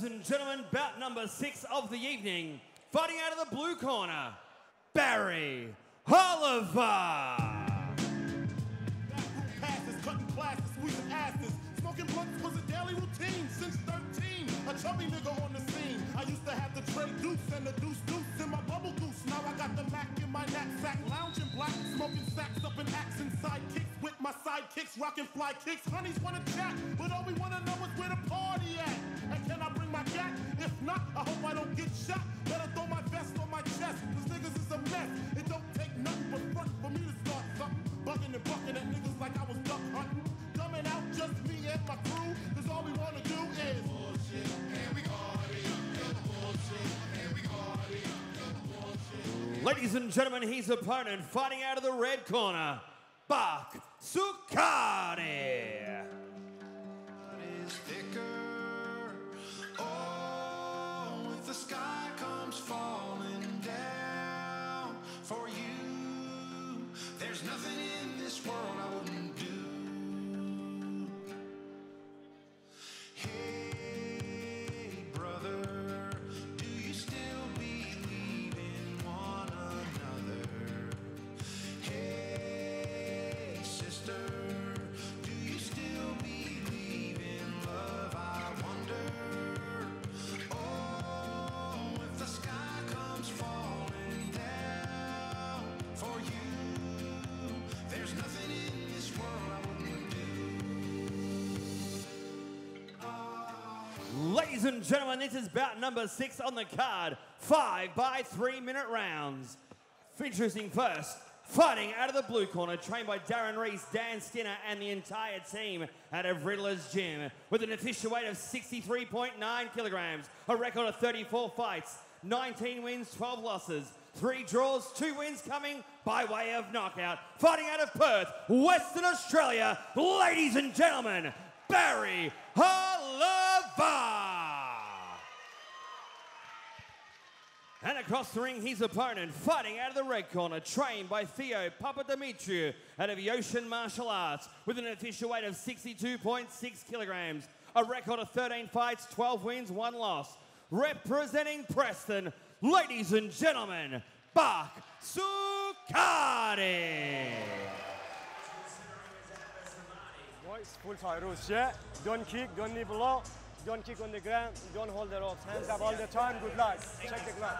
Ladies and gentlemen, bout number 6 of the evening, fighting out of the blue corner, Barrie Oliver. Passes, cutting classes, squeezing asses, smoking blunts was a daily routine since 13. A chubby nigga on the scene. I used to have the tray deuce and the deuce in my bubble goose. Now I got the Mac in my knapsack, lounging black, smoking sacks up in axe and sidekicks with my sidekicks, rocking fly kicks. Honeys wanna chat, but all we wanna know is where the party at. And can I bring my gat? If not, I hope I don't get shot. Better throw my vest on my chest, cause niggas is a mess. It don't take nothing but front for me to start something. Bugging and bucking at niggas like I was duck hunting. Coming out just me and my crew, cause all we wanna do is bullshit, and we party. Bullshit, and we party. Bullshit. Ladies and gentlemen, his opponent fighting out of the red corner, Sukhari. Is thicker. Oh, if the sky comes falling down for you, there's nothing in this world I wouldn't do. Hey, brother, do you still believe in one another? Hey, sister, do you still believe in love? I wonder. Oh, if the sky comes falling down for you, there's nothing in this world I wouldn't do. Ladies and gentlemen, this is bout number 6 on the card, 5 by 3-minute rounds. Introducing first, fighting out of the blue corner, trained by Darren Reese, Dan Skinner, and the entire team out of Riddler's Gym, with an official weight of 63.9 kilograms, a record of 34 fights, 19 wins, 12 losses, 3 draws, 2 wins coming by way of knockout. Fighting out of Perth, Western Australia, ladies and gentlemen, Barrie Oliver. And across the ring, his opponent, fighting out of the red corner, trained by Theo Papadimitriou out of Ocean Martial Arts, with an official weight of 62.6 kilograms, a record of 13 fights, 12 wins, 1 loss. Representing Preston, ladies and gentlemen, Sukhari. Boys, full fire rules, yeah? Don't kick, don't knee below, don't kick on the ground, don't hold the ropes. Hands up all the time, good luck. Check the glove.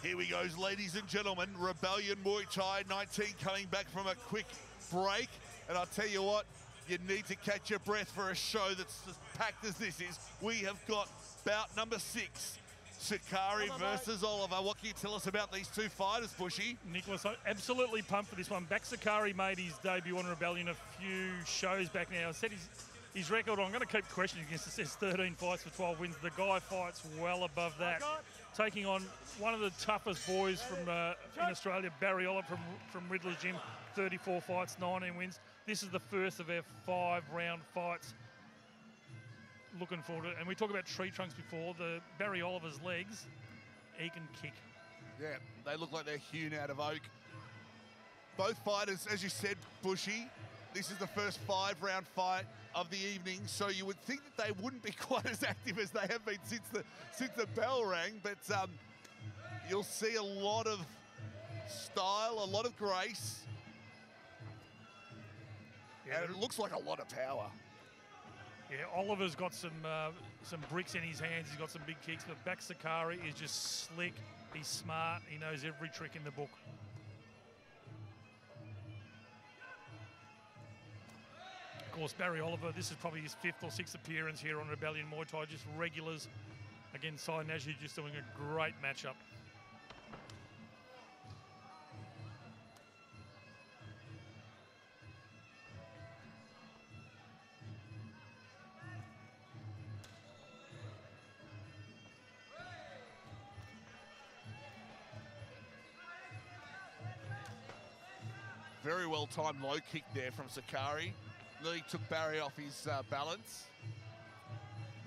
Here we go, ladies and gentlemen. Rebellion Muaythai 19 coming back from a quick break. And I'll tell you what, you need to catch your breath for a show that's as packed as this is. We have got bout number 6, Sukhari versus Oliver. What can you tell us about these two fighters, Bushy? Nicholas, I'm absolutely pumped for this one. Sukhari made his debut on Rebellion a few shows back now. I said his record, I'm going to keep questioning against it, says 13 fights for 12 wins. The guy fights well above that. Taking on one of the toughest boys from in Australia, Barrie Oliver from Riddler's Gym, 34 fights, 19 wins. This is the first of our 5-round fights. Looking forward to it. And we talked about tree trunks before. The Barrie Oliver's legs, he can kick. Yeah, they look like they're hewn out of oak. Both fighters, as you said, Bushy, this is the first 5-round fight of the evening, so you would think that they wouldn't be quite as active as they have been since the bell rang, but you'll see a lot of style, a lot of grace, and it looks like a lot of power. Yeah, Oliver's got some bricks in his hands. He's got some big kicks, but Sukhari is just slick. He's smart. He knows every trick in the book. Of course, Barrie Oliver, this is probably his 5th or 6th appearance here on Rebellion Muay Thai, just regulars. Again, Sai Naji just doing a great matchup. Very well timed low kick there from Sukhari. Really took Barrie off his balance.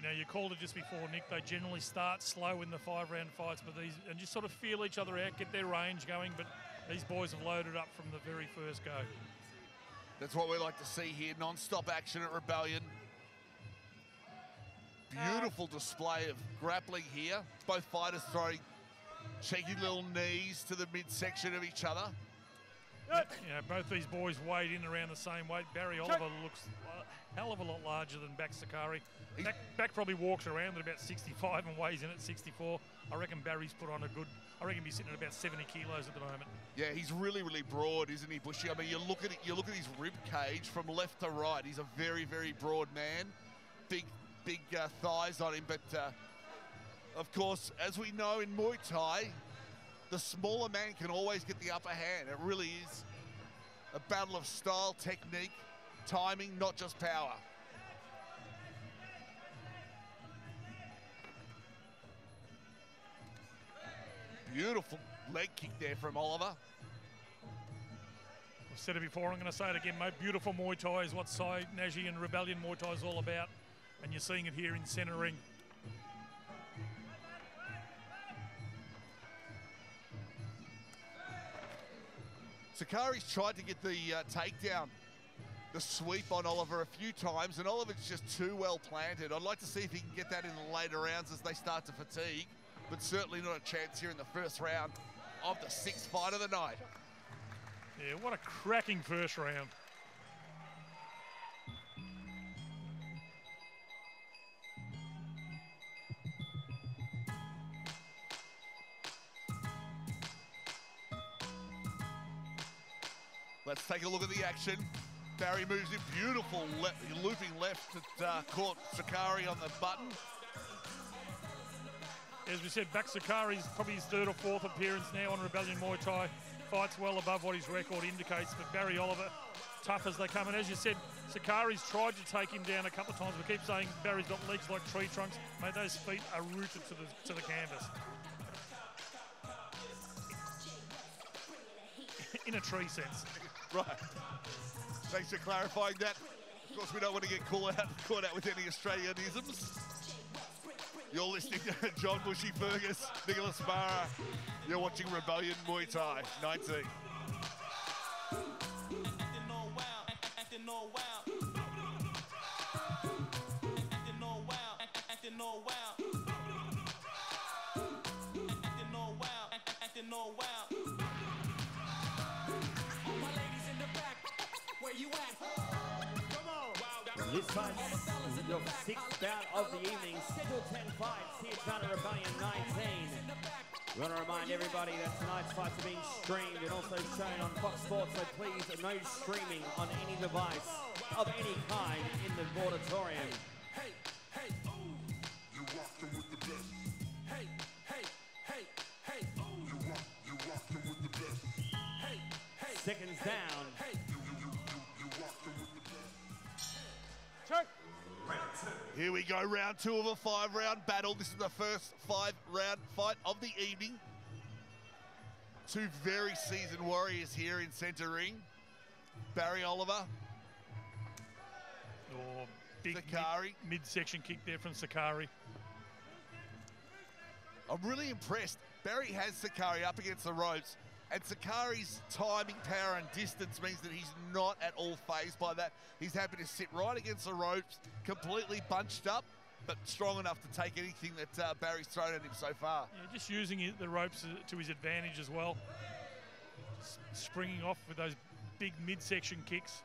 You know, you called it just before, Nick. They generally start slow in the 5-round fights, but these and just sort of feel each other out, get their range going. But these boys have loaded up from the very first go. That's what we like to see here. Non-stop action at Rebellion. Beautiful display of grappling here. Both fighters throwing cheeky little knees to the midsection of each other. You know, both these boys weighed in around the same weight. Barrie Oliver looks a hell of a lot larger than Sukhari. Back probably walks around at about 65 and weighs in at 64. I reckon Barry's put on a good, I reckon he's sitting at about 70 kilos at the moment. Yeah, he's really, really broad, isn't he, Bushy? I mean, you look at it, you look at his rib cage from left to right. He's a very, very broad man. Big thighs on him, but of course, as we know in Muay Thai, the smaller man can always get the upper hand. It really is a battle of style, technique, timing, not just power. Beautiful leg kick there from Oliver. I've said it before, I'm going to say it again, mate. Beautiful Muay Thai is what Sai, Naji and Rebellion Muay Thai is all about. And you're seeing it here in centre ring. Sukhari's tried to get the takedown, the sweep on Oliver a few times, and Oliver's just too well planted. I'd like to see if he can get that in the later rounds as they start to fatigue, but certainly not a chance here in the first round of the 6th fight of the night. Yeah, what a cracking first round. Let's take a look at the action. Barrie moves in beautiful, looping left that caught Sukhari on the button. As we said, Sukhari's probably his 3rd or 4th appearance now on Rebellion Muay Thai. Fights well above what his record indicates, but Barrie Oliver, tough as they come. And as you said, Sukhari's tried to take him down a couple of times. We keep saying Barry's got legs like tree trunks. Mate, those feet are rooted to the canvas. In a tree sense. Right. Thanks for clarifying that. Of course, we don't want to get caught out with any Australianisms. You're listening to John Bushy Fergus, Nicholas Barra. You're watching Rebellion Muay Thai 19. This fight is your 6th bout of the evening. Scheduled 10 fights here at Rebellion 19. We want to remind everybody that tonight's fights are being streamed and also shown on Fox Sports, so please no streaming on any device of any kind in the auditorium. Seconds down. Here we go, round 2 of a 5-round battle. This is the first 5-round fight of the evening. 2 very seasoned warriors here in centre ring. Barrie Oliver. Oh, big Sukhari. Midsection kick there from Sukhari. I'm really impressed. Barrie has Sukhari up against the ropes, and Sukhari's timing, power, and distance means that he's not at all fazed by that. He's happy to sit right against the ropes, completely bunched up, but strong enough to take anything that Barrie's thrown at him so far. Yeah, just using the ropes to his advantage as well. Just springing off with those big midsection kicks.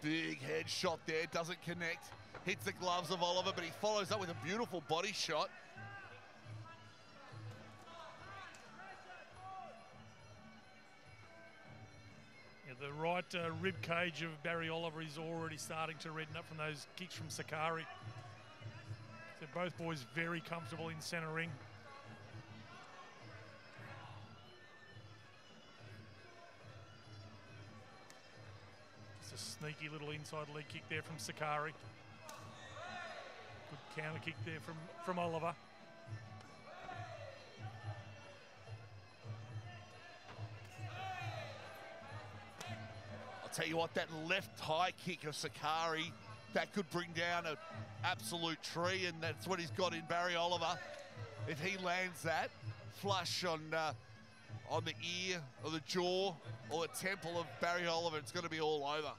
Big head shot there, doesn't connect. Hits the gloves of Oliver, but he follows up with a beautiful body shot. The right rib cage of Barrie Oliver is already starting to redden up from those kicks from Sukhari. So both boys very comfortable in centre ring. Just a sneaky little inside leg kick there from Sukhari. Good counter kick there from Oliver. I'll tell you what, that left high kick of Sukhari that could bring down an absolute tree, and that's what he's got in Barrie Oliver. If he lands that flush on the ear or the jaw or the temple of Barrie Oliver, it's going to be all over.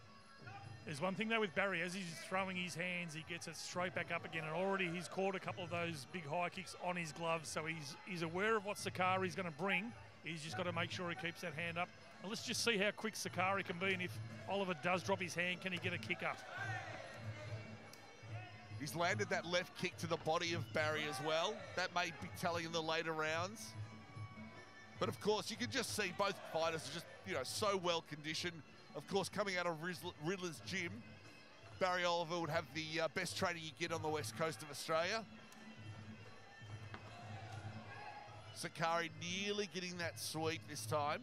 There's one thing though with Barrie, as he's throwing his hands, he gets it straight back up again, and already he's caught a couple of those big high kicks on his gloves, so he's aware of what Sukhari's going to bring. He's just got to make sure he keeps that hand up. And let's just see how quick Sukhari can be, and if Oliver does drop his hand, can he get a kick up? He's landed that left kick to the body of Barrie as well. That may be telling in the later rounds. But of course, you can just see both fighters are just, you know, so well conditioned. Of course, coming out of Riddler's gym, Barrie Oliver would have the best training you get on the west coast of Australia. Sukhari nearly getting that sweep this time.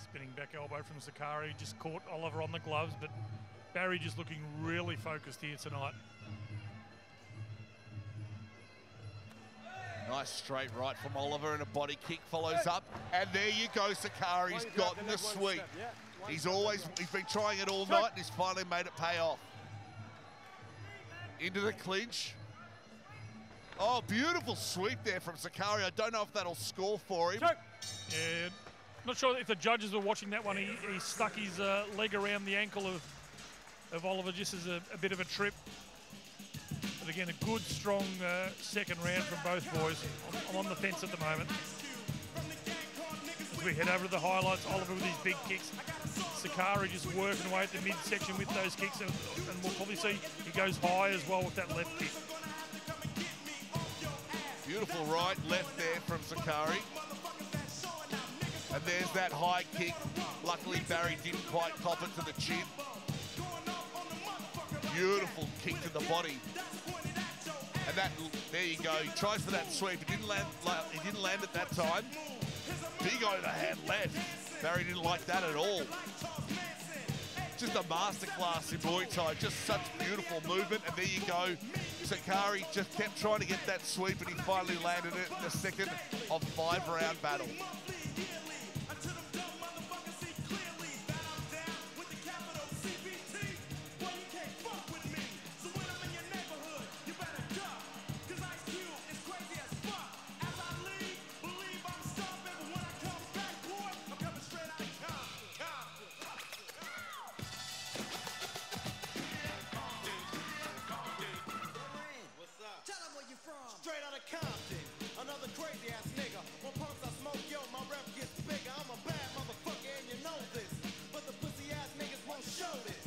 Spinning back elbow from Sukhari, just caught Oliver on the gloves, but Barrie just looking really focused here tonight. Nice straight right from Oliver, and a body kick follows up. And there you go, Sukhari's gotten the sweep. He's been trying it all night, and he's finally made it pay off. Into the clinch. Oh, beautiful sweep there from Sukhari. I don't know if that'll score for him. Yeah, not sure if the judges were watching that one. He stuck his leg around the ankle of Oliver just as a bit of a trip. But again, a good, strong second round from both boys. I'm on the fence at the moment. As we head over to the highlights, Oliver with his big kicks. Sukhari just working away at the midsection with those kicks, and we'll probably see he goes high as well with that left kick. Beautiful right, left there from Sukhari. And there's that high kick. Luckily, Barrie didn't quite cop it to the chin. Beautiful kick to the body. And there you go. He tries for that sweep. He didn't land at that time. Big overhand left. Barrie didn't like that at all. Just a masterclass in Muaythai. Just such beautiful movement. And there you go. Sukhari just kept trying to get that sweep, and he finally landed it in the second of 5-round battle. Straight out of Compton, another crazy ass nigga. When punks I smoke, yo, my rep gets bigger. I'm a bad motherfucker and you know this. But the pussy ass niggas won't show this.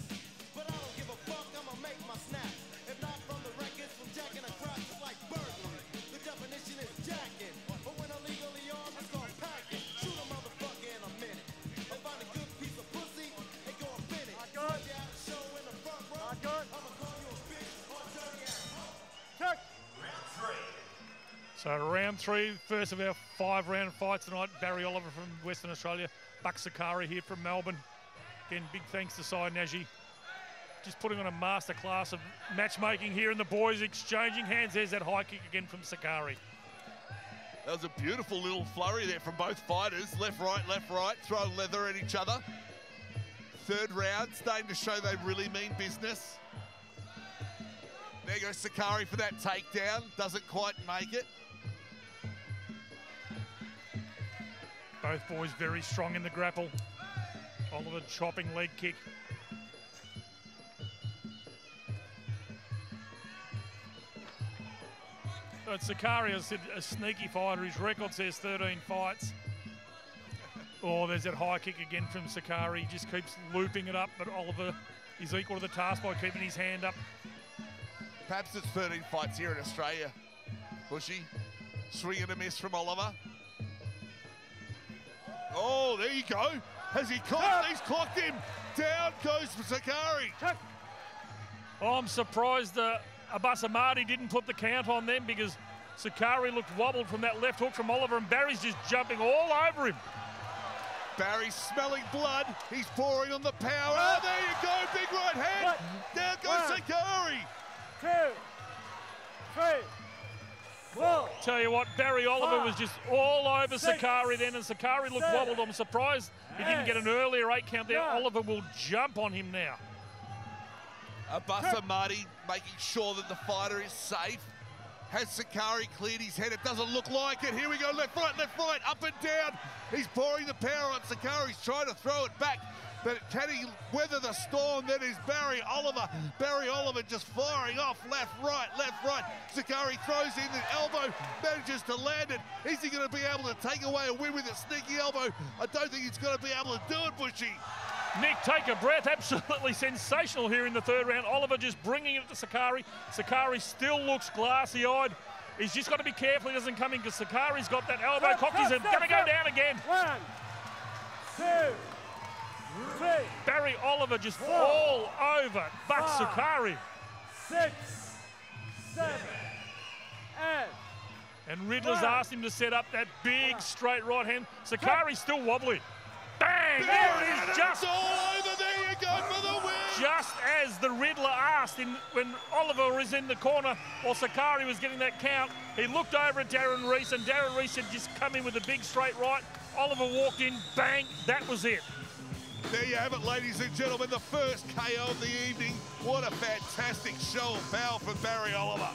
But I don't give a fuck, I'ma make my snaps. If not from the records, from jacking a crop, it's like burglary. The definition is jacking. But when illegally armed, it's called packing. Shoot a motherfucker in a minute. Or find a good piece of pussy and go and finish. If you have a show in the front row, I'ma call you a bitch or a dirty ass. Check. So round 3, first of our 5-round fights tonight. Barrie Oliver from Western Australia, Buck Sukhari here from Melbourne. Again, big thanks to Sai Naji. Just putting on a masterclass of matchmaking here, and the boys exchanging hands. There's that high kick again from Sukhari. That was a beautiful little flurry there from both fighters. Left, right, throwing leather at each other. Third round, starting to show they really mean business. There goes Sukhari for that takedown. Doesn't quite make it. Both boys very strong in the grapple. Oliver chopping leg kick. But Sukhari is a sneaky fighter. His record says 13 fights. Oh, there's that high kick again from Sukhari. He just keeps looping it up, but Oliver is equal to the task by keeping his hand up. Perhaps it's 13 fights here in Australia. Bushy, swing and a miss from Oliver. Oh, there you go. Has he caught? He's clocked him. Down goes Sukhari. Oh, I'm surprised Abbas Ahmadi didn't put the count on them, because Sukhari looked wobbled from that left hook from Oliver, and Barry's just jumping all over him. Barry smelling blood. He's pouring on the power. Oh, there you go. Big right hand. Down goes Sukhari. 2, 3, 4. tell you what, Barrie Oliver was just all over Sukhari then, and Sukhari looked wobbled. I'm surprised he didn't get an earlier 8 count there. Oliver will jump on him now. Marty making sure that the fighter is safe. Has Sukhari cleared his head? It doesn't look like it. Here we go, left, right, up and down. He's pouring the power on Sukhari. He's trying to throw it back. But can he weather the storm? That is Barrie Oliver. Barrie Oliver just firing off left, right. Sukhari throws in the elbow, manages to land it. Is he going to be able to take away a win with a sneaky elbow? I don't think he's going to be able to do it, Bushy. Nick, take a breath. Absolutely sensational here in the 3rd round. Oliver just bringing it to Sukhari. Sukhari still looks glassy-eyed. He's just got to be careful he doesn't come in, because Sukhari's got that elbow cocked. He's going to go down again. 1, 2, 3. Barrie Oliver just all over, but Sukhari. 6, 7, 8. And Riddler's asked him to set up that big straight right hand. Sukhari's still wobbly. Bang! There it is, just all over. There you go for the win. Just as the Riddler asked when Oliver was in the corner while Sukhari was getting that count, he looked over at Darren Reese, and Darren Reese had just come in with a big straight right. Oliver walked in, bang, that was it. There you have it, ladies and gentlemen, the first KO of the evening. What a fantastic show of power from Barrie Oliver.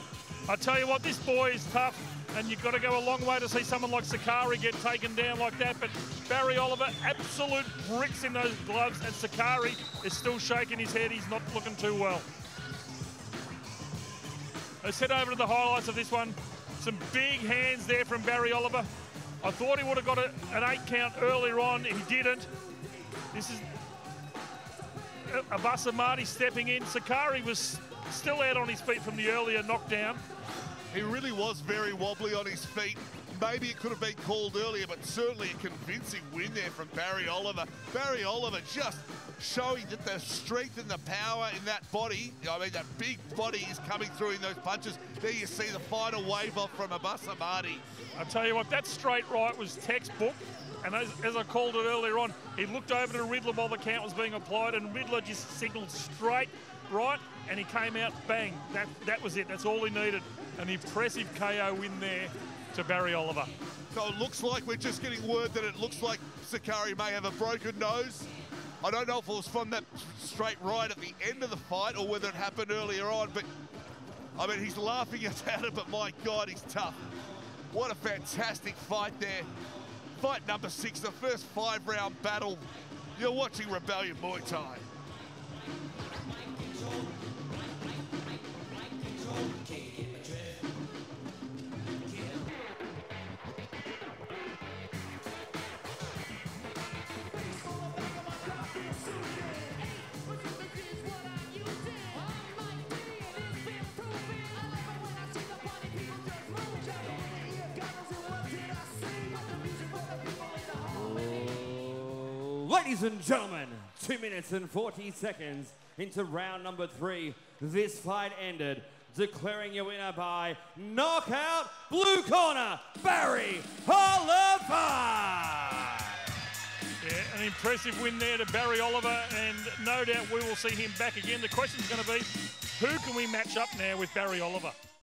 I tell you what, this boy is tough, and you've got to go a long way to see someone like Sukhari get taken down like that. But Barrie Oliver, absolute bricks in those gloves, and Sukhari is still shaking his head. He's not looking too well. Let's head over to the highlights of this one. Some big hands there from Barrie Oliver. I thought he would have got an 8 count earlier on. He didn't. This is Marty stepping in. Sukhari was still out on his feet from the earlier knockdown. He really was very wobbly on his feet. Maybe it could have been called earlier, but certainly a convincing win there from Barrie Oliver. Barrie Oliver just showing that the strength and the power in that body, I mean, that big body is coming through in those punches. There you see the final wave off from Marty. I tell you what, that straight right was textbook. And as I called it earlier on, he looked over to Riddler while the count was being applied, and Riddler just signalled straight right, and he came out, bang. That was it. That's all he needed. An impressive KO win there to Barrie Oliver. So it looks like we're just getting word that it looks like Sukhari may have a broken nose. I don't know if it was from that straight right at the end of the fight or whether it happened earlier on, but I mean, he's laughing at it, but my God, he's tough. What a fantastic fight there. Fight number 6, the first 5-round battle. You're watching Rebellion Muay Thai. Ladies and gentlemen, 2 minutes and 40 seconds into round number 3. This fight ended, declaring your winner by knockout, blue corner, Barrie Oliver. Yeah, an impressive win there to Barrie Oliver, and no doubt we will see him back again. The question's going to be, who can we match up now with Barrie Oliver?